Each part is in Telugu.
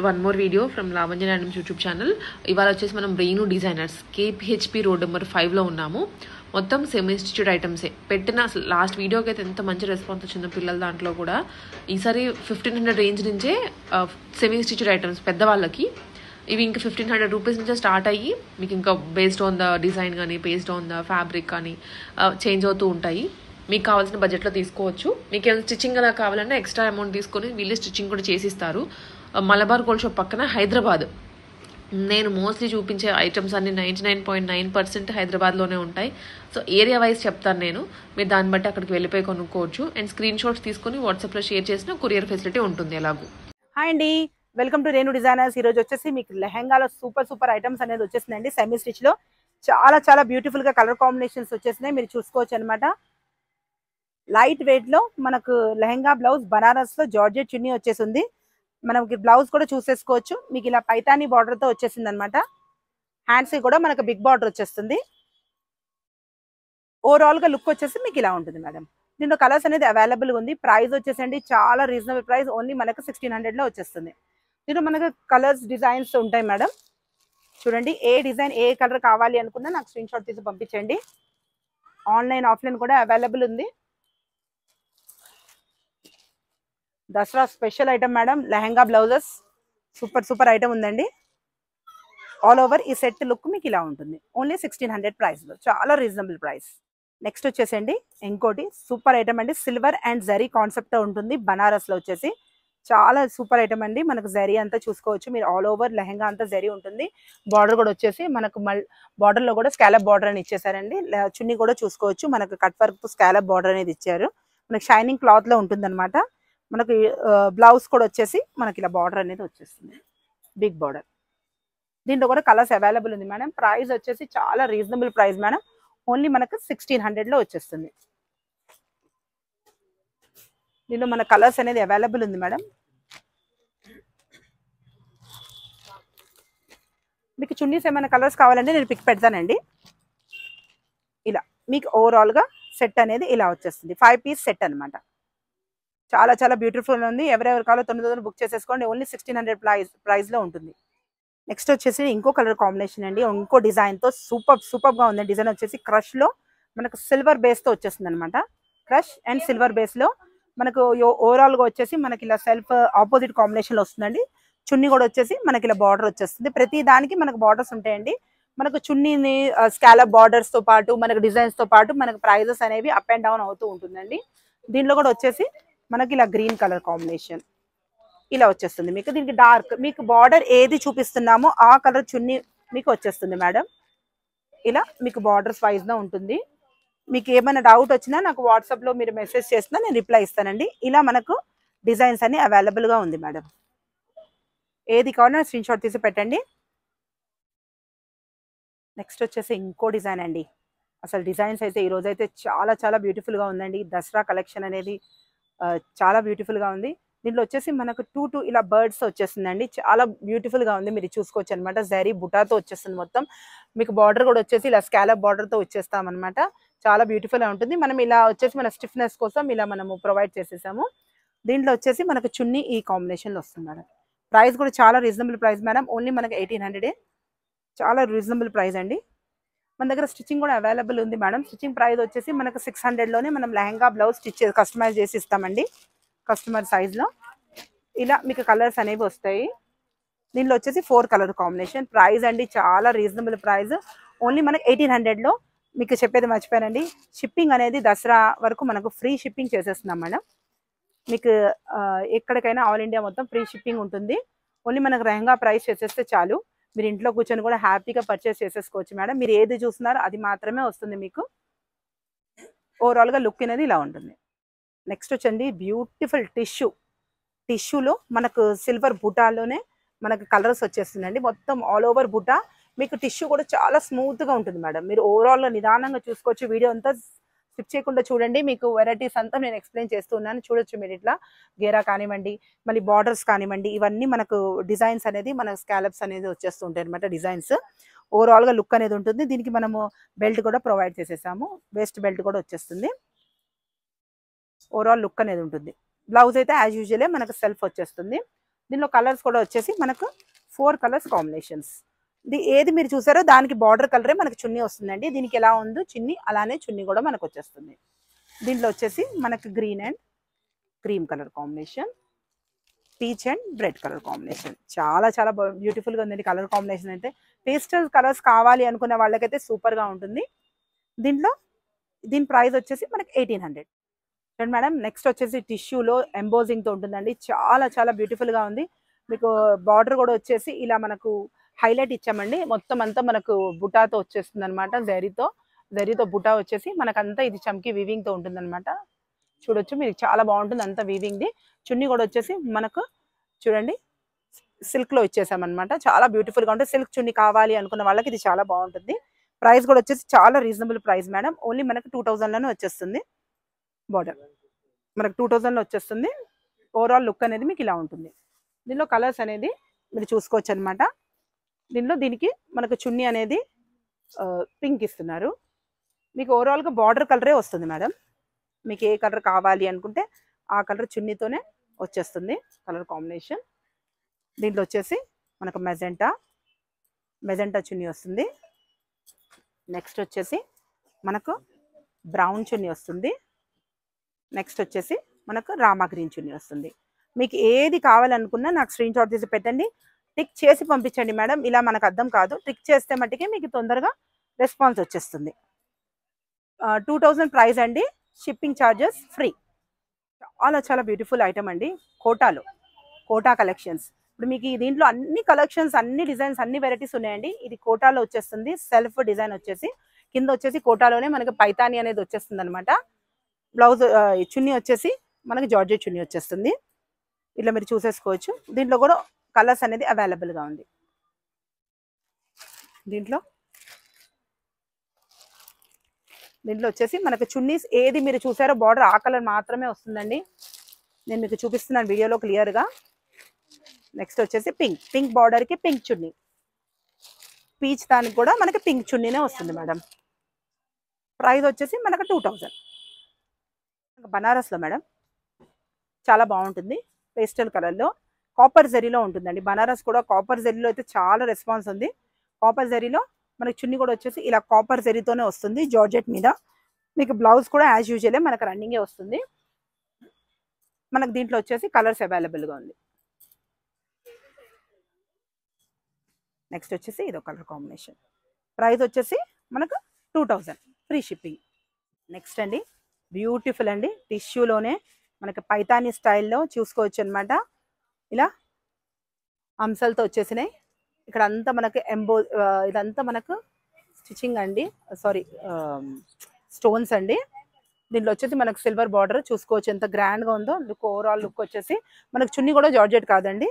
One more video from Lavanya Naidu YouTube channel. ఇవాళ వచ్చేసి మనం rain designers KPHP road number 5లో ఉన్నాము. మొత్తం సెమీ ఇన్స్టిట్యూట్ ఐటమ్సే పెట్టిన. అసలు లాస్ట్ వీడియోకి అయితే ఎంత మంచి రెస్పాన్స్ వచ్చిందో పిల్లల దాంట్లో కూడా. ఈసారి 1500 రేంజ్ నుంచే సెమీ ఇన్స్టిట్యూట్ ఐటమ్స్ పెద్దవాళ్ళకి. ఇవి ఇంకా 1500 రూపీస్ నుంచే స్టార్ట్ అయ్యి మీకు ఇంకా బేస్డ్ ఆన్ ద డిజైన్ కానీ బేస్డ్ ఆన్ ద ఫ్యాబ్రిక్ కానీ చేంజ్ అవుతూ ఉంటాయి. మీకు కావాల్సిన బడ్జెట్లో తీసుకోవచ్చు. మీకు ఏమైనా స్టిచ్చింగ్ అలా కావాలంటే ఎక్స్ట్రా అమౌంట్ తీసుకొని వీళ్ళే స్టిచ్చింగ్ కూడా చేసిస్తారు. మలబార్ గోల్డ్ షాప్ పక్కన హైదరాబాద్. నేను మోస్ట్లీ చూపించే ఐటమ్స్ అన్ని 99.9% హైదరాబాద్లోనే ఉంటాయి. సో ఏరియా వైజ్ చెప్తాను నేను, మీరు దాన్ని బట్టి అక్కడికి వెళ్ళిపోయి కొనుక్కోవచ్చు. అండ్ స్క్రీన్ షాట్స్ తీసుకొని వాట్సాప్లో షేర్ చేసిన కొరియర్ ఫెసిలిటీ ఉంటుంది ఎలాగూ. హాయ్ అండి, వెల్కమ్ టు రేణు డిజైనర్స్. ఈరోజు వచ్చేసి మీకు లెహంగాలో సూపర్ ఐటమ్స్ అనేది వచ్చేసిందండి. సెమీ స్టిచ్లో చాలా బ్యూటిఫుల్గా కలర్ కాంబినేషన్స్ వచ్చేసినాయి, మీరు చూసుకోవచ్చు అనమాట. లైట్ వెయిట్లో మనకు లెహంగా బ్లౌజ్ బనారస్లో జార్జెట్ చున్నీ వచ్చేసింది. మనకి బ్లౌజ్ కూడా చూసేసుకోవచ్చు. మీకు ఇలా పైతానీ బార్డర్తో వచ్చేసింది అనమాట. హ్యాండ్స్కి కూడా మనకు బిగ్ బార్డర్ వచ్చేస్తుంది. ఓవరాల్గా లుక్ వచ్చేసి మీకు ఇలా ఉంటుంది మేడం. దీంట్లో కలర్స్ అనేది అవైలబుల్గా ఉంది. ప్రైస్ వచ్చేసండి చాలా రీజనబుల్ ప్రైస్, ఓన్లీ మనకు 1600లో వచ్చేస్తుంది. దీంట్లో మనకు కలర్స్ డిజైన్స్ ఉంటాయి మేడం. చూడండి, ఏ డిజైన్ ఏ కలర్ కావాలి అనుకున్నా నాకు స్క్రీన్ షాట్ తీసి పంపించండి. ఆన్లైన్ ఆఫ్లైన్ కూడా అవైలబుల్ ఉంది. Dasara special item madam, lehenga blouses super item ఉందండి. ఆల్ ఓవర్ ఈ సెట్ లుక్ మీకు ఇలా ఉంటుంది. ఓన్లీ 1600 ప్రైస్లో, చాలా రీజనబుల్ ప్రైస్. నెక్స్ట్ వచ్చేసండి ఇంకోటి సూపర్ ఐటమ్ అండి. సిల్వర్ అండ్ జరీ కాన్సెప్ట్ ఉంటుంది. బనారస్లో వచ్చేసి చాలా సూపర్ ఐటమ్ అండి. మనకు జరీ అంతా చూసుకోవచ్చు మీరు. ఆల్ ఓవర్ లెహంగా అంతా జరీ ఉంటుంది. బార్డర్ కూడా వచ్చేసి మనకు బార్డర్లో కూడా స్కాలప్ బార్డర్ అని ఇచ్చేసారండి. చున్నీ కూడా చూసుకోవచ్చు, మనకు కట్ వర్క్ స్కాలప్ బార్డర్ అనేది ఇచ్చారు. మనకు షైనింగ్ క్లాత్లో ఉంటుంది అనమాట. మనకి బ్లౌజ్ కూడా వచ్చేసి మనకి ఇలా బార్డర్ అనేది వచ్చేస్తుంది, బిగ్ బార్డర్. దీంట్లో కూడా కలర్స్ అవైలబుల్ ఉంది మేడం. ప్రైస్ వచ్చేసి చాలా రీజనబుల్ ప్రైస్ మేడం, ఓన్లీ మనకు 1600లో వచ్చేస్తుంది. దీంట్లో మన కలర్స్ అనేది అవైలబుల్ ఉంది మేడం. మీకు చున్నీస్ ఏమైనా కలర్స్ కావాలంటే నేను పిక్ పెడతానండి. ఇలా మీకు ఓవరాల్గా సెట్ అనేది ఇలా వచ్చేస్తుంది. 5 పీస్ సెట్ అనమాట. చాలా బ్యూటిఫుల్ ఉంది. ఎవరెవరి కావాలో తొందరగా బుక్ చేసేసుకోండి. ఓన్లీ 1600 ప్రైస్లో ఉంటుంది. నెక్స్ట్ వచ్చేసి ఇంకో కలర్ కాంబినేషన్ అండి, ఇంకో డిజైన్తో సూపర్గా ఉంది. డిజైన్ వచ్చేసి క్రష్లో మనకు సిల్వర్ బేస్తో వచ్చేస్తుంది అనమాట. క్రష్ అండ్ సిల్వర్ బేస్లో మనకు ఓవరాల్గా వచ్చేసి మనకి ఇలా సెల్ఫ్ ఆపోజిట్ కాంబినేషన్లో వస్తుందండి. చున్నీ కూడా వచ్చేసి మనకి ఇలా బార్డర్ వచ్చేస్తుంది. ప్రతి దానికి మనకు బార్డర్స్ ఉంటాయండి. మనకు చున్నీని స్కాలప్ బార్డర్స్తో పాటు మనకు డిజైన్స్తో పాటు మనకు ప్రైజెస్ అనేవి అప్ అండ్ డౌన్ అవుతూ ఉంటుందండి. దీంట్లో కూడా వచ్చేసి మనకి ఇలా గ్రీన్ కలర్ కాంబినేషన్ ఇలా వచ్చేస్తుంది. మీకు దీనికి డార్క్, మీకు బార్డర్ ఏది చూపిస్తున్నామో ఆ కలర్ చున్నీ మీకు వచ్చేస్తుంది మేడం. ఇలా మీకు బార్డర్స్ వైజ్గా ఉంటుంది. మీకు ఏమైనా డౌట్ వచ్చినా నాకు వాట్సాప్లో మీరు మెసేజ్ చేసినా నేను రిప్లై ఇస్తానండి. ఇలా మనకు డిజైన్స్ అన్ని అవైలబుల్గా ఉంది మేడం. ఏది కావాలన్నా స్క్రీన్ షాట్ తీసి పెట్టండి. నెక్స్ట్ వచ్చేసి ఇంకో డిజైన్ అండి. అసలు డిజైన్స్ అయితే ఈరోజు అయితే చాలా బ్యూటిఫుల్గా ఉందండి. దసరా కలెక్షన్ అనేది చాలా బ్యూటిఫుల్గా ఉంది. దీంట్లో వచ్చేసి మనకు టూ ఇలా బర్డ్స్ వచ్చేస్తుందండి. చాలా బ్యూటిఫుల్గా ఉంది, మీరు చూసుకోవచ్చు అనమాట. జరీ బుటాతో వచ్చేస్తుంది మొత్తం. మీకు బార్డర్ కూడా వచ్చేసి ఇలా స్కాలప్ బార్డర్తో వచ్చేస్తామన్నమాట. చాలా బ్యూటిఫుల్గా ఉంటుంది. మనం ఇలా వచ్చేసి మన స్టిఫ్నెస్ కోసం ఇలా మనము ప్రొవైడ్ చేసేసాము. దీంట్లో వచ్చేసి మనకు చున్నీ ఈ కాంబినేషన్లో వస్తుంది మేడం. ప్రైస్ కూడా చాలా రీజనబుల్ ప్రైస్ మేడం, ఓన్లీ మనకు 1800. చాలా రీజనబుల్ ప్రైస్ అండి. మన దగ్గర స్టిచ్చింగ్ కూడా అవైలబుల్ ఉంది మేడం. స్టిచ్చింగ్ ప్రైస్ వచ్చేసి మనకు 600లోనే మనం లెహంగా బ్లౌజ్ కస్టమైజ్ చేసి ఇస్తామండి, కస్టమర్ సైజ్లో. ఇలా మీకు కలర్స్ అనేవి వస్తాయి. దీనిలో వచ్చేసి 4 కలర్ కాంబినేషన్. ప్రైస్ అండి చాలా రీజనబుల్ ప్రైస్, ఓన్లీ మనకు 1800లో. మీకు చెప్పేది మర్చిపోయానండి, షిప్పింగ్ అనేది దసరా వరకు మనకు ఫ్రీ షిప్పింగ్ చేసేస్తున్నాం మేడం. మీకు ఎక్కడికైనా ఆల్ ఇండియా మొత్తం ఫ్రీ షిప్పింగ్ ఉంటుంది. ఓన్లీ మనకు లెహంగా ప్రైస్ చేసేస్తే చాలు, మీరు ఇంట్లో కూర్చొని కూడా హ్యాపీగా పర్చేస్ చేసేసుకోవచ్చు మేడం. మీరు ఏది చూస్తున్నారో అది మాత్రమే వస్తుంది మీకు. ఓవరాల్గా లుక్ అనేది ఇలా ఉంటుంది. నెక్స్ట్ వచ్చండి బ్యూటిఫుల్ టిష్యూలో మనకు సిల్వర్ బుటాలోనే మనకు కలర్స్ వచ్చేస్తుందండి. మొత్తం ఆల్ ఓవర్ బుటా. మీకు టిష్యూ కూడా చాలా స్మూత్గా ఉంటుంది మేడం. మీరు ఓవరాల్గా నిదానంగా చూసుకోవచ్చు. వీడియో అంతా స్కిప్ చేయకుండా చూడండి. మీకు వెరైటీస్ అంతా నేను ఎక్స్ప్లెయిన్ చేస్తూ ఉన్నాను, చూడొచ్చు మీరు. ఇట్లా గేరా కానివ్వండి, మళ్ళీ బార్డర్స్ కానివ్వండి, ఇవన్నీ మనకు డిజైన్స్ అనేది మన స్కాలప్స్ అనేది వచ్చేస్తూ ఉంటాయి అనమాట. డిజైన్స్ ఓవరాల్గా లుక్ అనేది ఉంటుంది. దీనికి మనము బెల్ట్ కూడా ప్రొవైడ్ చేసేసాము, వేస్ట్ బెల్ట్ కూడా వచ్చేస్తుంది. ఓవరాల్ లుక్ అనేది ఉంటుంది. బ్లౌజ్ అయితే యాజ్ యూజువలే మనకు సెల్ఫ్ వచ్చేస్తుంది. దీనిలో కలర్స్ కూడా వచ్చేసి మనకు 4 కలర్స్ కాంబినేషన్స్. ఏది మీరు చూసారో దానికి బార్డర్ కలరే మనకు చున్నీ వస్తుందండి. దీనికి ఎలా ఉందో చున్నీ అలానే చున్నీ కూడా మనకు వచ్చేస్తుంది. దీంట్లో వచ్చేసి మనకు green and cream colour combination, peach and red colour combination. చాలా చాలా బ్యూటిఫుల్గా ఉందండి కలర్ కాంబినేషన్ అయితే. పేస్టల్ కలర్స్ కావాలి అనుకునే వాళ్ళకైతే సూపర్గా ఉంటుంది. దీని ప్రైస్ వచ్చేసి మనకి 1800. చూడండి మేడం, నెక్స్ట్ వచ్చేసి టిష్యూలో ఎంబోజింగ్తో ఉంటుందండి. చాలా చాలా బ్యూటిఫుల్గా ఉంది. మీకు బార్డర్ కూడా వచ్చేసి ఇలా మనకు హైలైట్ ఇచ్చామండి. మొత్తం అంతా మనకు బుటాతో వచ్చేస్తుంది అనమాట. జరీతో బుటా వచ్చేసి మనకంతా ఇది చమ్కీ వీవింగ్తో ఉంటుందన్నమాట. చూడొచ్చు మీరు, చాలా బాగుంటుంది అంతా వీవింగ్ది. చున్నీ కూడా వచ్చేసి మనకు చూడండి సిల్క్లో ఇచ్చేసామన్నమాట. చాలా బ్యూటిఫుల్గా ఉంటుంది. సిల్క్ చున్నీ కావాలి అనుకున్న వాళ్ళకి ఇది చాలా బాగుంటుంది. ప్రైస్ కూడా వచ్చేసి చాలా రీజనబుల్ ప్రైస్ మేడం. ఓన్లీ మనకు 2000లోనే వచ్చేస్తుంది. బార్డర్ మనకు 2000లో వచ్చేస్తుంది. ఓవరాల్ లుక్ అనేది మీకు ఇలా ఉంటుంది. దీనిలో కలర్స్ అనేది మీరు చూసుకోవచ్చు అనమాట. దీనికి మనకు చున్నీ అనేది పింక్ ఇస్తున్నారు. మీకు ఓవరాల్గా బార్డర్ కలరే వస్తుంది మేడం. మీకు ఏ కలర్ కావాలి అనుకుంటే ఆ కలర్ చున్నీతోనే వచ్చేస్తుంది కలర్ కాంబినేషన్. దీంట్లో వచ్చేసి మనకు మెజెంటా చున్నీ వస్తుంది. నెక్స్ట్ వచ్చేసి మనకు బ్రౌన్ చున్నీ వస్తుంది. నెక్స్ట్ వచ్చేసి మనకు రామా గ్రీన్ చున్నీ వస్తుంది. మీకు ఏది కావాలనుకున్నా నాకు స్క్రీన్ షాట్ తీసి పెట్టండి, టిక్ చేసి పంపించండి మేడం. ఇలా మనకు అర్థం కాదు, టిక్ చేస్తే మట్టుకే మీకు తొందరగా రెస్పాన్స్ వచ్చేస్తుంది. 2000 ప్రైస్ అండి. Shipping charges free. చాలా చాలా బ్యూటిఫుల్ ఐటమ్ అండి. కోటా కలెక్షన్స్. ఇప్పుడు మీకు దీంట్లో అన్ని కలెక్షన్స్, అన్ని డిజైన్స్, అన్ని వెరైటీస్ ఉన్నాయండి. ఇది కోటాలో వచ్చేస్తుంది. సెల్ఫ్ డిజైన్ వచ్చేసి కింద వచ్చేసి కోటాలోనే మనకి పైతాని అనేది వచ్చేస్తుంది అనమాట. బ్లౌజ్ చున్నీ వచ్చేసి మనకి జార్జెట్ చున్నీ వచ్చేస్తుంది. ఇట్లా మీరు చూసేసుకోవచ్చు. దీంట్లో కూడా కలర్స్ అనేది అవైలబుల్గా ఉంది. దీంట్లో వచ్చేసి మనకు చున్నీస్ ఏది మీరు చూసారో బార్డర్ ఆ కలర్ మాత్రమే వస్తుందండి. నేను మీకు చూపిస్తున్నాను వీడియోలో క్లియర్గా. నెక్స్ట్ వచ్చేసి పింక్ బార్డర్కి పింక్ చున్నీ, పీచ్ దానికి కూడా మనకి పింక్ చున్నీనే వస్తుంది మేడం. ప్రైస్ వచ్చేసి మనకు 2000. బనారస్లో మేడం చాలా బాగుంటుంది. పేస్టల్ కలర్లో కాపర్ జరీలో ఉంటుందండి. బనారస్ కూడా కాపర్ జరీలో అయితే చాలా రెస్పాన్స్ ఉంది. కాపర్ జరీలో మనకి చున్నీ కూడా వచ్చేసి ఇలా కాపర్ జరీతోనే వస్తుంది జార్జెట్ మీద. మీకు బ్లౌజ్ కూడా యాజ్ యూజువలే మనకు రన్నింగే వస్తుంది. మనకు దీంట్లో వచ్చేసి కలర్స్ అవైలబుల్గా ఉంది. నెక్స్ట్ వచ్చేసి ఇదో కలర్ కాంబినేషన్. ప్రైస్ వచ్చేసి మనకు 2000 ఫ్రీ షిప్పింగ్. నెక్స్ట్ అండి బ్యూటిఫుల్ అండి, టిష్యూలోనే మనకి పైతానీ స్టైల్లో చూసుకోవచ్చు అనమాట. ఇలా అంశాలతో వచ్చేసినాయి. ఇక్కడ అంతా మనకి ఇదంతా మనకు స్టిచ్చింగ్ అండి, సారీ స్టోన్స్ అండి. దీంట్లో వచ్చేసి మనకు సిల్వర్ బార్డర్ చూసుకోవచ్చు ఎంత గ్రాండ్గా ఉందో. లుక్, ఓవరాల్ లుక్ వచ్చేసి మనకు చున్నీ కూడా జార్జెట్ కాదండి,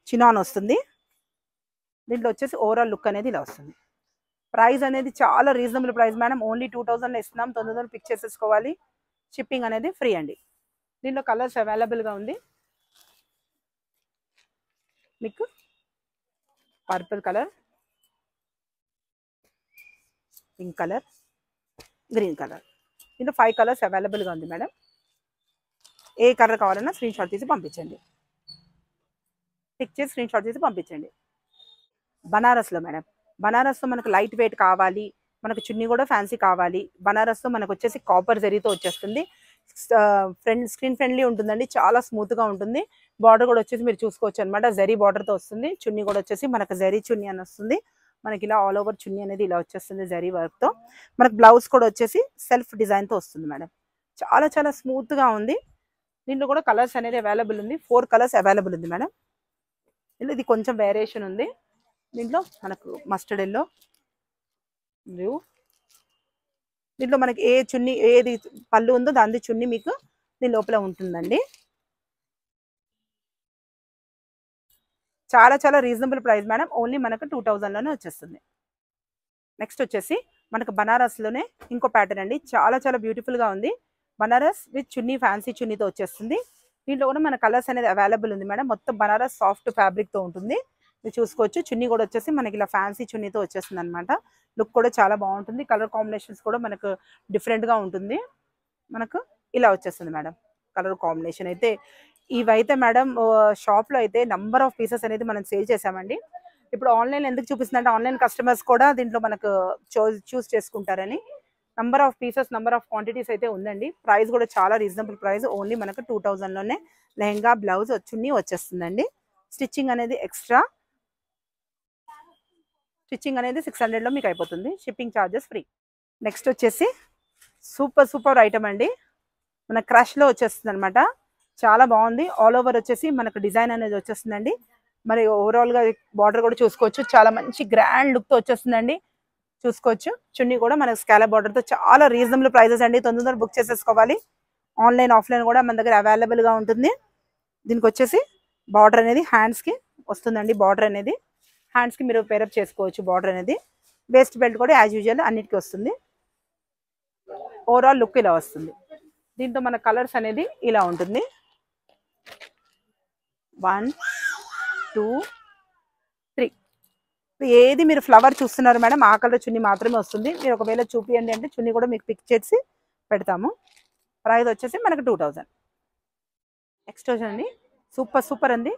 చినాన్ వస్తుంది. దీంట్లో వచ్చేసి ఓవరాల్ లుక్ అనేది ఇలా వస్తుంది. ప్రైస్ అనేది చాలా రీజనబుల్ ప్రైస్ మేడం. ఓన్లీ 2000లో ఇస్తున్నాం. తొందరగా పిక్ చేసేసుకోవాలి. షిప్పింగ్ అనేది ఫ్రీ అండి. దీంట్లో కలర్స్ అవైలబుల్గా ఉంది. మీకు purple colour, pink colour, green colour, దీంట్లో 5 కలర్స్ అవైలబుల్గా ఉంది మేడం. ఏ కలర్ కావాలన్నా స్క్రీన్ షాట్ తీసి పంపించండి. టిక్ చేసి స్క్రీన్ షాట్ తీసి పంపించండి. బనారస్లో మేడం, బనారస్లో మనకు లైట్ వెయిట్ కావాలి, మనకు చున్నీ కూడా ఫ్యాన్సీ కావాలి. బనారస్లో మనకు వచ్చేసి కాపర్ జరీతో వచ్చేస్తుంది. స్క్రీన్ ఫ్రెండ్లీ ఉంటుందండి, చాలా స్మూత్గా ఉంటుంది. బార్డర్ కూడా వచ్చేసి మీరు చూసుకోవచ్చు అనమాట, జరీ బార్డర్తో వస్తుంది. చున్నీ కూడా వచ్చేసి మనకు జరీ చున్నీ అని వస్తుంది. మనకి ఇలా ఆల్ ఓవర్ చున్నీ అనేది ఇలా వచ్చేస్తుంది జరీ వర్క్తో. మనకు బ్లౌజ్ కూడా వచ్చేసి సెల్ఫ్ డిజైన్తో వస్తుంది మేడం. చాలా చాలా స్మూత్గా ఉంది. దీంట్లో కూడా కలర్స్ అనేది అవైలబుల్ ఉంది. 4 కలర్స్ అవైలబుల్ ఉంది మేడం. ఇది కొంచెం వేరియేషన్ ఉంది. దీంట్లో మనకు మస్టర్డ్ ఎల్లో, బ్లూ, దీంట్లో మనకి ఏ చున్నీ ఏది పళ్ళు ఉందో దాని చున్నీ మీకు దీని లోపల ఉంటుందండి. చాలా చాలా రీజనబుల్ ప్రైస్ మేడం. ఓన్లీ మనకు 2000లోనే వచ్చేస్తుంది. నెక్స్ట్ వచ్చేసి మనకు బనారస్లోనే ఇంకో ప్యాటర్న్ అండి. చాలా చాలా బ్యూటిఫుల్గా ఉంది. బనారస్ విత్ చున్నీ, ఫ్యాన్సీ చున్నీతో వచ్చేస్తుంది. దీంట్లో కూడా మన కలర్స్ అనేది అవైలబుల్ ఉంది మేడం. మొత్తం బనారస్ సాఫ్ట్ ఫ్యాబ్రిక్తో ఉంటుంది. మీరు చూసుకోవచ్చు. చున్నీ కూడా వచ్చేసి మనకి ఇలా ఫ్యాన్సీ చున్నీతో వచ్చేస్తుంది అనమాట. లుక్ కూడా చాలా బాగుంటుంది. కలర్ కాంబినేషన్స్ కూడా మనకు డిఫరెంట్గా ఉంటుంది. మనకు ఇలా వచ్చేస్తుంది మేడం. కలర్ కాంబినేషన్ అయితే ఇవైతే మేడం షాప్లో అయితే నంబర్ ఆఫ్ పీసెస్ అనేది మనం సేల్ చేసామండి. ఇప్పుడు ఆన్లైన్ ఎందుకు చూపిస్తుందంటే ఆన్లైన్ కస్టమర్స్ కూడా దీంట్లో మనకు చూస్ చేసుకుంటారని. Number of pieces, number of quantities అయితే ఉందండి. ప్రైస్ కూడా చాలా రీజనబుల్ ప్రైస్. ఓన్లీ మనకు 2000లోనే లెహంగా, బ్లౌజ్, చున్నీ వచ్చేస్తుందండి. స్టిచ్చింగ్ అనేది ఎక్స్ట్రా. స్టిచ్చింగ్ అనేది 600లో మీకు అయిపోతుంది. Shipping charges free. నెక్స్ట్ వచ్చేసి సూపర్ ఐటమ్ అండి. మన క్రష్లో వచ్చేస్తుంది అనమాట. చాలా బాగుంది. ఆల్ ఓవర్ వచ్చేసి మనకు డిజైన్ అనేది వచ్చేస్తుందండి. మరి ఓవరాల్గా బార్డర్ కూడా చూసుకోవచ్చు. చాలా మంచి గ్రాండ్ లుక్తో వచ్చేస్తుందండి. చూసుకోవచ్చు. చున్నీ కూడా మనకు స్కాలప్ బార్డర్తో చాలా రీజనబుల్ ప్రైజెస్ అండి. తొందరగా బుక్ చేసేసుకోవాలి. ఆన్లైన్, ఆఫ్లైన్ కూడా మన దగ్గర అవైలబుల్గా ఉంటుంది. దీనికి వచ్చేసి బార్డర్ అనేది హ్యాండ్స్కి వస్తుందండి. బార్డర్ అనేది హ్యాండ్స్కి మీరు పేరప్ చేసుకోవచ్చు. బార్డర్ అనేది వేస్ట్ బెల్ట్ కూడా యాజ్ యూజువల్ అన్నిటికీ వస్తుంది. ఓవరాల్ లుక్ ఇలా వస్తుంది. దీంతో మన కలర్స్ అనేది ఇలా ఉంటుంది. 1 2 3. ఏది మీరు ఫ్లవర్ చూస్తున్నారు మేడం, ఆ కలర్ చున్నీ మాత్రమే వస్తుంది. మీరు ఒకవేళ చూపియండి అంటే చున్నీ కూడా మీకు పిక్ చేసి పెడతాము. ప్రైస్ వచ్చేసి మనకు 2000. నెక్స్ట్ వచ్చండి సూపర్ అండి.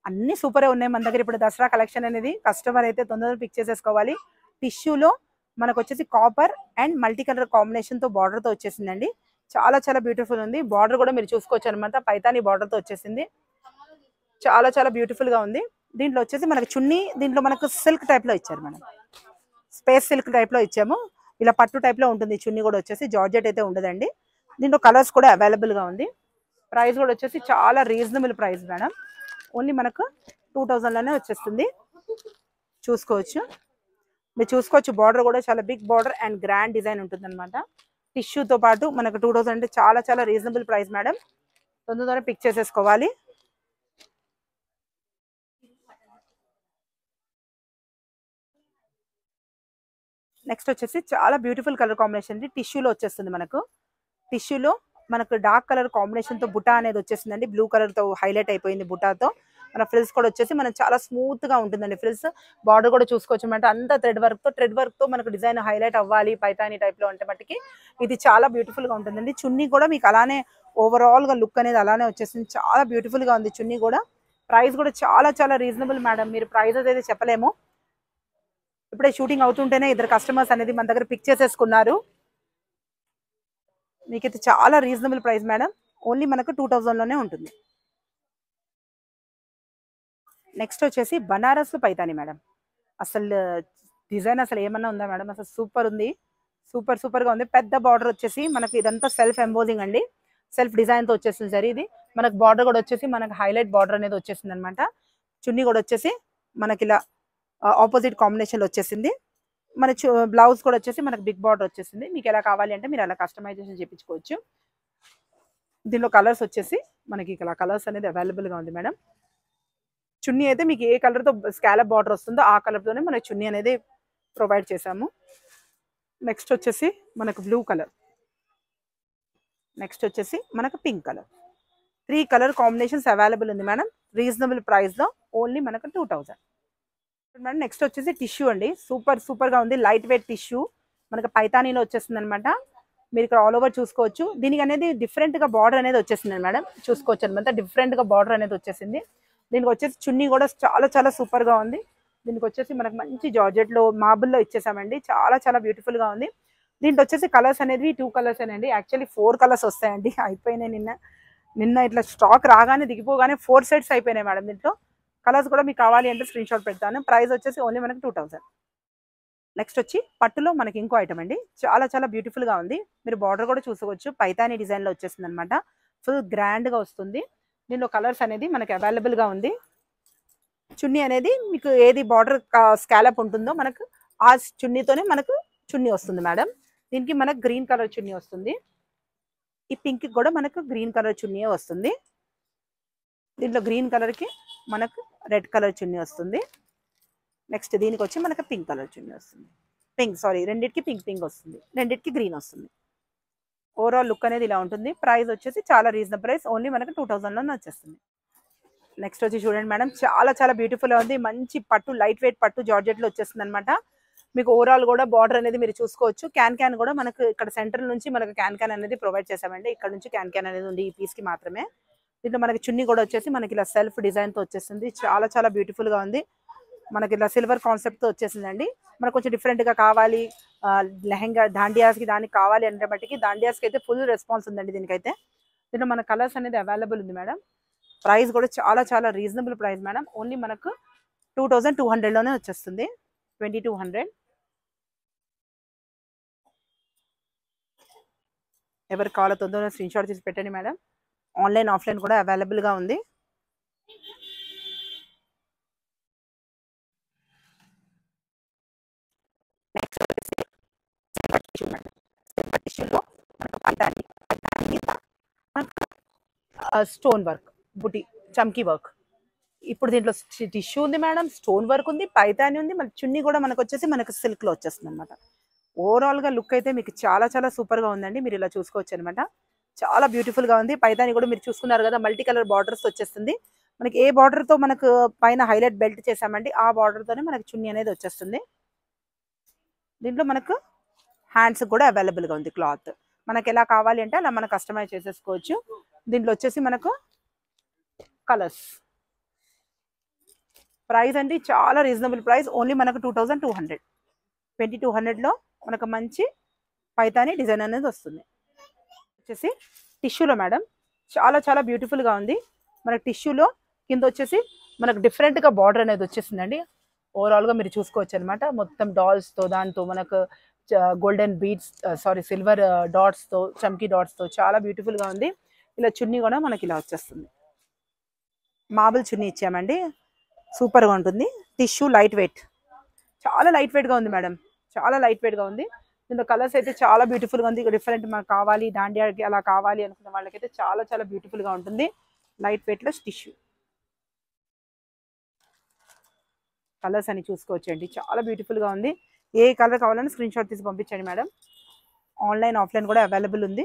అన్ని సూపరే ఉన్నాయి మన దగ్గర. ఇప్పుడు దసరా కలెక్షన్ అనేది కస్టమర్ అయితే తొందరగా పిక్ చేసేసుకోవాలి. టిష్యూలో మనకు వచ్చేసి కాపర్ అండ్ మల్టీ కలర్ కాంబినేషన్తో బార్డర్తో వచ్చేసిందండి. చాలా బ్యూటిఫుల్ ఉంది. బార్డర్ కూడా మీరు చూసుకోవచ్చు అనమాట. పైతాని బార్డర్తో వచ్చేసింది. చాలా బ్యూటిఫుల్గా ఉంది. దీంట్లో వచ్చేసి మనకి చున్నీ, దీంట్లో మనకు సిల్క్ టైప్లో ఇచ్చారు మేడం. స్పేస్ సిల్క్ టైప్లో ఇచ్చాము. ఇలా పట్టు టైప్లో ఉంటుంది. చున్నీ కూడా వచ్చేసి జార్జెట్ అయితే ఉండదండి. దీంట్లో కలర్స్ కూడా అవైలబుల్గా ఉంది. ప్రైస్ కూడా వచ్చేసి చాలా రీజనబుల్ ప్రైస్ మేడం. ఓన్లీ మనకు 2000లోనే వచ్చేస్తుంది. చూసుకోవచ్చు. మీరు చూసుకోవచ్చు. బార్డర్ కూడా చాలా big border and grand design ఉంటుంది అనమాట. టిష్యూతో పాటు మనకు 2000 అంటే చాలా రీజనబుల్ ప్రైస్ మేడం. తొందరగా పిక్ చేసేసుకోవాలి. నెక్స్ట్ వచ్చేసి చాలా బ్యూటిఫుల్ కలర్ కాంబినేషన్ అండి. టిష్యూలో వచ్చేస్తుంది మనకు. టిష్యూలో మనకు డార్క్ కలర్ కాంబినేషన్తో బుటా అనేది వచ్చేసిందండి. బ్లూ కలర్తో హైలైట్ అయిపోయింది బుటాతో. మన ఫ్రిల్స్ కూడా వచ్చేసి మనకు చాలా స్మూత్గా ఉంటుందండి. ఫ్రిల్స్ బార్డర్ కూడా చూసుకోవచ్చు అనమాట. అంతా థ్రెడ్ వర్క్తో మనకు డిజైన్ హైలైట్ అవ్వాలి పైతాని టైప్లో అంటే మట్టుకి ఇది చాలా బ్యూటిఫుల్గా ఉంటుందండి. చున్నీ కూడా మీకు అలానే ఓవరాల్గా లుక్ అనేది అలానే వచ్చేసింది. చాలా బ్యూటిఫుల్గా ఉంది చున్నీ కూడా. ప్రైస్ కూడా చాలా రీజనబుల్ మేడం. మీరు ప్రైజెస్ అయితే చెప్పలేము. ఇప్పుడే షూటింగ్ అవుతుంటేనే ఇద్దరు కస్టమర్స్ అనేది మన దగ్గర పిక్ చేసేసుకున్నారు. మీకైతే చాలా రీజనబుల్ ప్రైస్ మేడం. ఓన్లీ మనకు 2000లోనే ఉంటుంది. నెక్స్ట్ వచ్చేసి బనారస్ పైతాని మేడం. అసలు డిజైన్ అసలు ఏమన్నా ఉందా మేడం? అసలు సూపర్ ఉంది. సూపర్గా ఉంది. పెద్ద బార్డర్ వచ్చేసి మనకి ఇదంతా సెల్ఫ్ ఎంబోజింగ్ అండి. సెల్ఫ్ డిజైన్తో వచ్చేసింది సరే. ఇది మనకు బార్డర్ కూడా వచ్చేసి మనకు హైలైట్ బార్డర్ అనేది వచ్చేసింది అనమాట. చున్నీ కూడా వచ్చేసి మనకి ఇలా ఆపోజిట్ కాంబినేషన్లో వచ్చేసింది. మన బ్లౌజ్ కూడా వచ్చేసి మనకు బిగ్ బార్డర్ వచ్చేసింది. మీకు ఎలా కావాలి అంటే మీరు అలా కస్టమైజేషన్ చేయించుకోవచ్చు. దీనిలో కలర్స్ వచ్చేసి మనకి ఇలా కలర్స్ అనేది అవైలబుల్గా ఉంది మేడం. చున్నీ అయితే మీకు ఏ కలర్తో స్కాలప్ బార్డర్ వస్తుందో ఆ కలర్తోనే మనకి చున్నీ అనేది ప్రొవైడ్ చేశాము. నెక్స్ట్ వచ్చేసి మనకు బ్లూ కలర్. నెక్స్ట్ వచ్చేసి మనకు pink colour. 3 colour combinations available ఉంది మేడం. రీజనబుల్ ప్రైస్లో ఓన్లీ మనకు 2000 మేడం. నెక్స్ట్ వచ్చేసి టిష్యూ అండి. సూపర్గా ఉంది. లైట్ వెయిట్ టిష్యూ మనకు పైతానీలో వచ్చేస్తుంది అనమాట. మీరు ఇక్కడ ఆల్ ఓవర్ చూసుకోవచ్చు. దీనికి అనేది డిఫరెంట్గా బార్డర్ అనేది వచ్చేసింది మేడం. చూసుకోవచ్చు అనమాట. డిఫరెంట్గా బార్డర్ అనేది వచ్చేసింది. దీనికి వచ్చేసి చున్నీ కూడా చాలా సూపర్గా ఉంది. దీనికి వచ్చేసి మనకు మంచి జార్జెట్లో మార్బుల్లో ఇచ్చేసామండి. చాలా బ్యూటిఫుల్గా ఉంది. దీంట్లో వచ్చేసి కలర్స్ అనేది 2 కలర్స్ అండి. యాక్చువల్లీ 4 కలర్స్ వస్తాయండి. అయిపోయినాయి నిన్న ఇట్లా స్టాక్ రాగానే దిగిపోగానే 4 సెట్స్ అయిపోయినాయి మేడం. దీంట్లో కలర్స్ కూడా మీకు కావాలి అంటే స్క్రీన్ షాట్ పెడతాను. ప్రైస్ వచ్చేసి ఓన్లీ మనకి 2000. నెక్స్ట్ వచ్చి పట్టులో మనకి ఇంకో ఐటమ్ అండి. చాలా బ్యూటిఫుల్గా ఉంది. మీరు బార్డర్ కూడా చూసుకోవచ్చు. పైతాని డిజైన్లో వచ్చేసింది అనమాట. ఫుల్ గ్రాండ్గా వస్తుంది. దీనిలో కలర్స్ అనేది మనకి అవైలబుల్గా ఉంది. చున్నీ అనేది మీకు ఏది బార్డర్ స్కాలప్ ఉంటుందో మనకు ఆ చున్నీతోనే మనకు చున్నీ వస్తుంది మేడం. దీనికి మనకు గ్రీన్ కలర్ చున్నీ వస్తుంది. ఈ పింక్ కూడా మనకు గ్రీన్ కలర్ చున్నీ వస్తుంది. దీంట్లో గ్రీన్ కలర్కి మనకు రెడ్ కలర్ చున్నీ వస్తుంది. నెక్స్ట్ దీనికి వచ్చి మనకు పింక్ కలర్ చున్నీ వస్తుంది. రెండింటికి పింక్ వస్తుంది. రెండింటికి గ్రీన్ వస్తుంది. ఓవరాల్ లుక్ అనేది ఇలా ఉంటుంది. ప్రైస్ వచ్చేసి చాలా రీజనబుల్ ప్రైస్. ఓన్లీ మనకు 2000లోనే వచ్చేస్తుంది. నెక్స్ట్ వచ్చి చూడండి మేడం. చాలా బ్యూటిఫుల్గా ఉంది. మంచి పట్టు, లైట్ వెయిట్ పట్టు జార్జెట్లో వచ్చేస్తుంది అనమాట. మీకు ఓవరాల్ కూడా బార్డర్ అనేది మీరు చూసుకోవచ్చు. క్యాన్ కూడా మనకు ఇక్కడ సెంటర్ నుంచి మనకు క్యాన్ అనేది ప్రొవైడ్ చేసామండి. ఇక్కడ నుంచి క్యాన్ అనేది ఉంది ఈ పీస్కి మాత్రమే. దీంట్లో మనకి చున్నీ కూడా వచ్చేసి మనకి ఇలా సెల్ఫ్ డిజైన్తో వచ్చేసింది. చాలా చాలా బ్యూటిఫుల్గా ఉంది. మనకి ఇలా సిల్వర్ కాన్సెప్ట్తో వచ్చేసిందండి. మనకు కొంచెం డిఫరెంట్గా కావాలి, లెహెంగా దాండియాస్కి దానికి కావాలి అంటే బట్టికి దాండియాస్కి అయితే ఫుల్ రెస్పాన్స్ ఉందండి దీనికైతే. దీంట్లో మన కలర్స్ అనేది అవైలబుల్ ఉంది మేడం. ప్రైస్ కూడా చాలా చాలా రీజనబుల్ ప్రైస్ మేడం. ఓన్లీ మనకు 2200లోనే వచ్చేస్తుంది. 2200. ఎవరికి కావాలో తొందరగా స్క్రీన్ షాట్ తీసి పెట్టండి మేడం. ఆన్లైన్ ఆఫ్లైన్ కూడా అవైలబుల్గా ఉంది. నెక్స్ట్ వచ్చేసి సిల్వర్ టిష్యూ మేడం. సిల్వర్ టిష్యూలో మనకు పైతాని స్టోన్ వర్క్, బుటీ, చమ్కీ వర్క్. ఇప్పుడు దీంట్లో టిష్యూ ఉంది మేడం, స్టోన్ వర్క్ ఉంది, పైతాని ఉంది, మళ్ళీ చున్నీ కూడా మనకు వచ్చేసి మనకు సిల్క్లో వచ్చేస్తుంది అనమాట. ఓవరాల్గా లుక్ అయితే మీకు చాలా చాలా సూపర్గా ఉందండి. మీరు ఇలా చూసుకోవచ్చు అనమాట. చాలా బ్యూటిఫుల్గా ఉంది. పైతాని కూడా మీరు చూసుకున్నారు కదా, మల్టీ కలర్ బార్డర్స్ వచ్చేస్తుంది. మనకి ఏ బార్డర్తో మనకు పైన హైలైట్ బెల్ట్ చేసామండి ఆ బార్డర్తోనే మనకి చున్నీ అనేది వచ్చేస్తుంది. దీంట్లో మనకు హ్యాండ్స్ కూడా అవైలబుల్గా ఉంది క్లాత్. మనకి ఎలా కావాలి అంటే అలా మనం కస్టమైజ్ చేసేసుకోవచ్చు. దీంట్లో వచ్చేసి మనకు కలర్స్. ప్రైస్ అండి చాలా రీజనబుల్ ప్రైస్. ఓన్లీ మనకు 2200. 2200లో మనకు మంచి పైతాని డిజైన్ అనేది వస్తుంది. వచ్చేసి టిష్యూలో మేడం చాలా చాలా బ్యూటిఫుల్గా ఉంది. మనకు టిష్యూలో కింద వచ్చేసి మనకు డిఫరెంట్గా బార్డర్ అనేది వచ్చేసిందండి. ఓవరాల్గా మీరు చూసుకోవచ్చు అనమాట. మొత్తం డాల్స్తో దాంతో మనకు గోల్డెన్ బీడ్స్ సిల్వర్ డాట్స్తో చమ్కీ డాట్స్తో చాలా బ్యూటిఫుల్గా ఉంది. ఇలా చున్నీ కూడా మనకి ఇలా వచ్చేస్తుంది. మార్బుల్ చున్నీ ఇచ్చామండి. సూపర్గా ఉంటుంది. టిష్యూ లైట్ వెయిట్, చాలా లైట్ వెయిట్గా ఉంది మేడం. చాలా లైట్ వెయిట్గా ఉంది. దీంట్లో కలర్స్ అయితే చాలా బ్యూటిఫుల్గా ఉంది. డిఫరెంట్ మనకు కావాలి దాండియాకి అలా కావాలి అనుకున్న వాళ్ళకైతే చాలా చాలా బ్యూటిఫుల్గా ఉంటుంది. లైట్ వెయిట్లో టిష్యూ కలర్స్ అని చూసుకోవచ్చండి. చాలా బ్యూటిఫుల్గా ఉంది. ఏ కలర్ కావాలని స్క్రీన్ షాట్ తీసి పంపించండి మేడం. ఆన్లైన్ ఆఫ్లైన్ కూడా అవైలబుల్ ఉంది.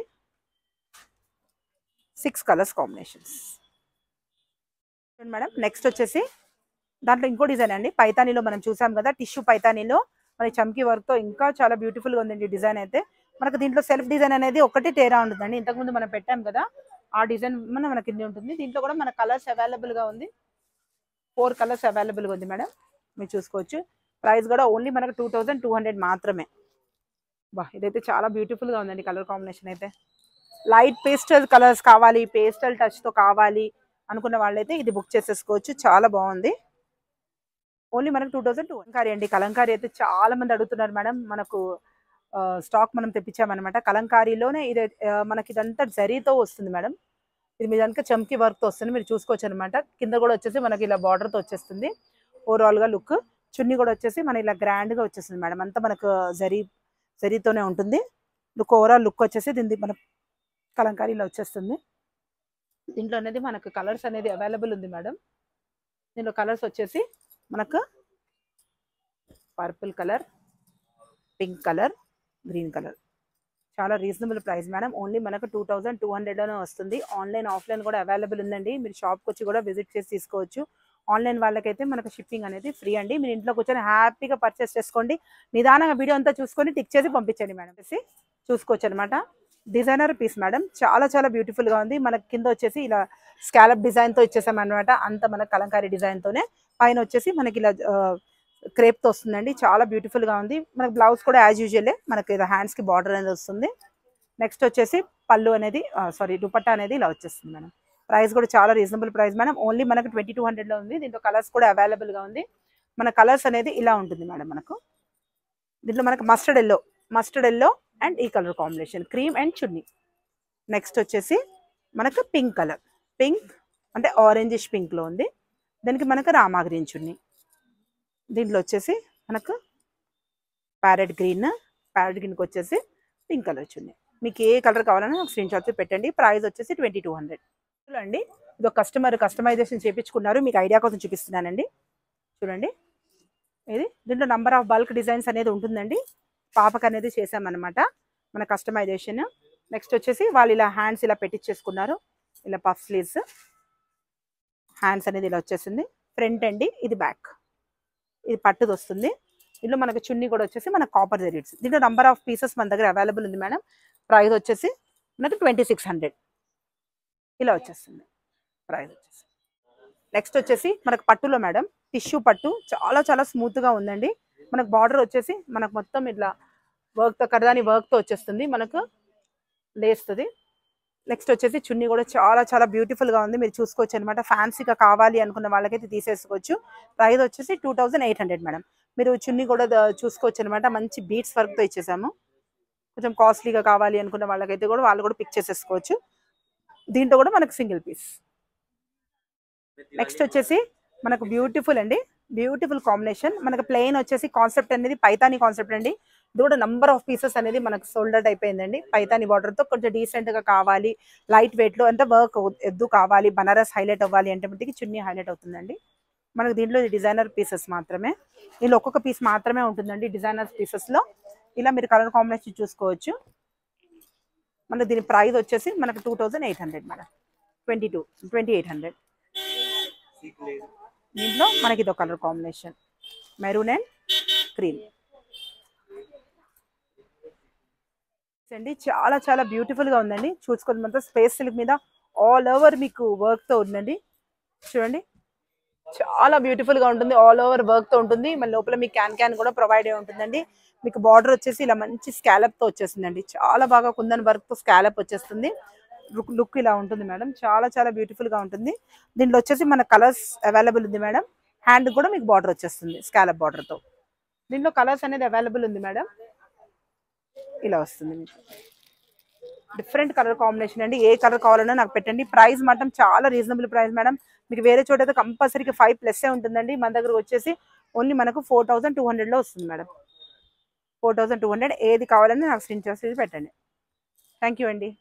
6 కలర్స్ కాంబినేషన్స్ మేడం. నెక్స్ట్ వచ్చేసి దాంట్లో ఇంకో డిజైన్ అండి. పైతానీలో మనం చూసాం కదా, టిష్యూ పైతానీలో మన చమ్కీ వర్క్తో ఇంకా చాలా బ్యూటిఫుల్గా ఉందండి డిజైన్ అయితే. మనకు దీంట్లో సెల్ఫ్ డిజైన్ అనేది ఒకటి తేడా ఉంటుందండి. ఇంతకుముందు మనం పెట్టాం కదా ఆ డిజైన్ మన కింద ఉంటుంది. దీంట్లో కూడా మన కలర్స్ అవైలబుల్గా ఉంది. 4 కలర్స్ అవైలబుల్గా ఉంది మేడం. మీరు చూసుకోవచ్చు. ప్రైస్ కూడా ఓన్లీ మనకు 2200 మాత్రమే. ఇదైతే చాలా బ్యూటిఫుల్గా ఉందండి. కలర్ కాంబినేషన్ అయితే లైట్ పేస్టల్ కలర్స్ కావాలి, పేస్టల్ టచ్తో కావాలి అనుకున్న వాళ్ళైతే ఇది బుక్ చేసేసుకోవచ్చు. చాలా బాగుంది. ఓన్లీ మనకు 2200. కలంకారీ అండి. కలంకారీ అయితే చాలా మంది అడుగుతున్నారు మేడం. మనకు స్టాక్ మనం తెప్పించామన్నమాట. కలంకారీలోనే ఇది మనకి ఇదంతా జరీతో వస్తుంది మేడం. ఇది మీ దానికి చమ్కీ వర్క్తో వస్తుంది. మీరు చూసుకోవచ్చు అనమాట. కింద కూడా వచ్చేసి మనకి ఇలా బార్డర్తో వచ్చేస్తుంది. ఓవరాల్గా లుక్. చున్నీ కూడా వచ్చేసి మన ఇలా గ్రాండ్గా వచ్చేస్తుంది మేడం. అంతా మనకు జరీతోనే ఉంటుంది. ఓవరాల్ లుక్ వచ్చేసి దీనికి మన కలంకారీలో వచ్చేస్తుంది. దీంట్లో అనేది మనకు కలర్స్ అనేది అవైలబుల్ ఉంది మేడం. దీంట్లో కలర్స్ వచ్చేసి మనకు purple colour, pink colour, green colour. చాలా రీజనబుల్ ప్రైస్ మేడం. ఓన్లీ మనకు 2200లోనే వస్తుంది. ఆన్లైన్ ఆఫ్లైన్ కూడా అవైలబుల్ ఉందండి. మీరు షాప్కి వచ్చి కూడా విజిట్ చేసి తీసుకోవచ్చు. ఆన్లైన్ వాళ్ళకైతే మనకు షిప్పింగ్ అనేది ఫ్రీ అండి. మీరు ఇంట్లో కూర్చొని హ్యాపీగా పర్చేస్ చేసుకోండి. నిదానంగా వీడియో అంతా చూసుకొని టిక్ చేసి పంపించండి మేడం. చూసుకోవచ్చు అనమాట. Designer piece madam. చాలా చాలా బ్యూటిఫుల్గా ఉంది. మనకి కింద వచ్చేసి ఇలా స్కాలప్ డిజైన్తో ఇచ్చేసాం అనమాట. అంత మన కలంకారీ డిజైన్తోనే. పైన వచ్చేసి మనకి ఇలా క్రేప్తో వస్తుందండి. చాలా బ్యూటిఫుల్గా ఉంది. మనకి బ్లౌజ్ కూడా యాజ్ యూజువల్లే మనకి ఇలా హ్యాండ్స్కి బార్డర్ అనేది వస్తుంది. నెక్స్ట్ వచ్చేసి పళ్ళు అనేది దుపట్టా అనేది ఇలా వచ్చేస్తుంది మేడం. ప్రైస్ కూడా చాలా రీజనబుల్ ప్రైస్ మేడం. ఓన్లీ మనకు 2200లో ఉంది. దీంట్లో కలర్స్ కూడా అవైలబుల్గా ఉంది. మన కలర్స్ అనేది ఇలా ఉంటుంది మేడం. మనకు దీంట్లో మనకు మస్టర్డ్ ఎల్లో అండ్ ఈ colour combination cream and chunni. Next వచ్చేసి మనకు పింక్ కలర్, పింక్ అంటే ఆరెంజిష్ పింక్లో ఉంది. దానికి మనకు రామా గ్రీన్ చున్నీ. దీంట్లో వచ్చేసి మనకు ప్యారెట్ గ్రీన్కి వచ్చేసి పింక్ కలర్ చున్నీ. మీకు ఏ కలర్ కావాలన్నా నాకు స్క్రీన్ షాట్ పెట్టండి. ప్రైస్ వచ్చేసి 2200 అండి. ఇది ఒక కస్టమైజేషన్ చేయించుకున్నారు. మీకు ఐడియా కోసం చూపిస్తున్నానండి. చూడండి, ఇది దీంట్లో నంబర్ ఆఫ్ బల్క్ డిజైన్స్ అనేది ఉంటుందండి. పాపకు అనేది చేసామన్నమాట మన కస్టమైజేషన్. నెక్స్ట్ వచ్చేసి వాళ్ళు ఇలా హ్యాండ్స్ ఇలా పెట్టించేసుకున్నారు. ఇలా పఫ్ స్లీవ్స్, హ్యాండ్స్ అనేది ఇలా వచ్చేసింది. ఫ్రంట్ అండి, ఇది బ్యాక్, ఇది పట్టుది వస్తుంది. దీంట్లో మనకు చున్నీ కూడా వచ్చేసి మన కాపర్ జరీడ్స్. దీంట్లో నంబర్ ఆఫ్ పీసెస్ మన దగ్గర అవైలబుల్ ఉంది మేడం. ప్రైస్ వచ్చేసి మనకు 2600 ఇలా వచ్చేస్తుంది. ప్రైస్ వచ్చేసి నెక్స్ట్ వచ్చేసి మనకు పట్టులో మేడం టిష్యూ పట్టు చాలా చాలా స్మూత్గా ఉందండి. మనకు బార్డర్ వచ్చేసి మనకు మొత్తం ఇట్లా వర్క్తో కర్దాని వర్క్తో వచ్చేస్తుంది, మనకు లేస్తుంది. నెక్స్ట్ వచ్చేసి చున్నీ కూడా చాలా చాలా బ్యూటిఫుల్గా ఉంది, మీరు చూసుకోవచ్చు అనమాట. ఫ్యాన్సీగా కావాలి అనుకున్న వాళ్ళకైతే తీసేసుకోవచ్చు. ప్రైస్ వచ్చేసి 2800 మేడం. మీరు చున్నీ కూడా చూసుకోవచ్చు అనమాట, మంచి బీట్స్ వర్క్తో ఇచ్చేసాము. కొంచెం కాస్ట్లీగా కావాలి అనుకున్న వాళ్ళకైతే కూడా వాళ్ళు కూడా పిక్ చేసేసుకోవచ్చు. దీంట్లో కూడా మనకు సింగిల్ పీస్. నెక్స్ట్ వచ్చేసి మనకు బ్యూటిఫుల్ అండి, బ్యూటిఫుల్ కాంబినేషన్. మనకు ప్లెయిన్ వచ్చేసి కాన్సెప్ట్ అనేది పైతానీ కాన్సెప్ట్ అండి. ఇది కూడా నంబర్ ఆఫ్ పీసెస్ అనేది మనకు సోల్డ్ అవుట్ అయిపోయిందండి. పైతానీ బార్డర్తో కొంచెం డీసెంట్గా కావాలి, లైట్ వెయిట్లో అంటే వర్క్ ఎద్దు కావాలి, బనారస్ హైలైట్ అవ్వాలి అంటే మట్టికి చున్నీ హైలైట్ అవుతుందండి. మనకు దీంట్లో డిజైనర్ పీసెస్ మాత్రమే, దీనిలో ఒక్కొక్క పీస్ మాత్రమే ఉంటుందండి డిజైనర్ పీసెస్లో. ఇలా మీరు కలర్ కాంబినేషన్ చూసుకోవచ్చు. మనకు దీని ప్రైస్ వచ్చేసి మనకు 2800 మేడం. 2800. దీంట్లో మనకి ఇదో colour combination maroon and cream అండి. చాలా చాలా బ్యూటిఫుల్గా ఉందండి. చూసుకోండి, మొత్తం స్పేస్ సిల్క్ మీద ఆల్ ఓవర్ మీకు వర్క్తో ఉందండి. చూడండి చాలా బ్యూటిఫుల్గా ఉంటుంది, ఆల్ ఓవర్ వర్క్తో ఉంటుంది. మళ్ళీ లోపల మీకు క్యాన్ కూడా ప్రొవైడ్ అయి ఉంటుందండి. మీకు బార్డర్ వచ్చేసి ఇలా మంచి స్కాలప్తో వచ్చేస్తుందండి. చాలా బాగా కుందన్ వర్క్తో స్కాలప్ వచ్చేస్తుంది. లుక్ ఇలా ఉంటుంది మేడం, చాలా చాలా బ్యూటిఫుల్గా ఉంటుంది. దీంట్లో వచ్చేసి మన కలర్స్ అవైలబుల్ ఉంది మేడం. హ్యాండ్ కూడా మీకు బార్డర్ వచ్చేస్తుంది స్కాలప్ బార్డర్తో. దీంట్లో కలర్స్ అనేది అవైలబుల్ ఉంది మేడం. ఇలా వస్తుంది మీకు డిఫరెంట్ కలర్ కాంబినేషన్ అండి. ఏ కలర్ కావాలన్నా నాకు పెట్టండి. ప్రైస్ మాత్రం చాలా రీజనబుల్ ప్రైస్ మేడం. మీకు వేరే చోట అయితే కంపల్సరీగా 5+ ఉంటుందండి. మన దగ్గర వచ్చేసి ఓన్లీ మనకు 4200లో వస్తుంది మేడం. 4200. ఏది కావాలన్నా నాకు స్క్రీన్ షాట్ పెట్టండి. థ్యాంక్ యూ అండి.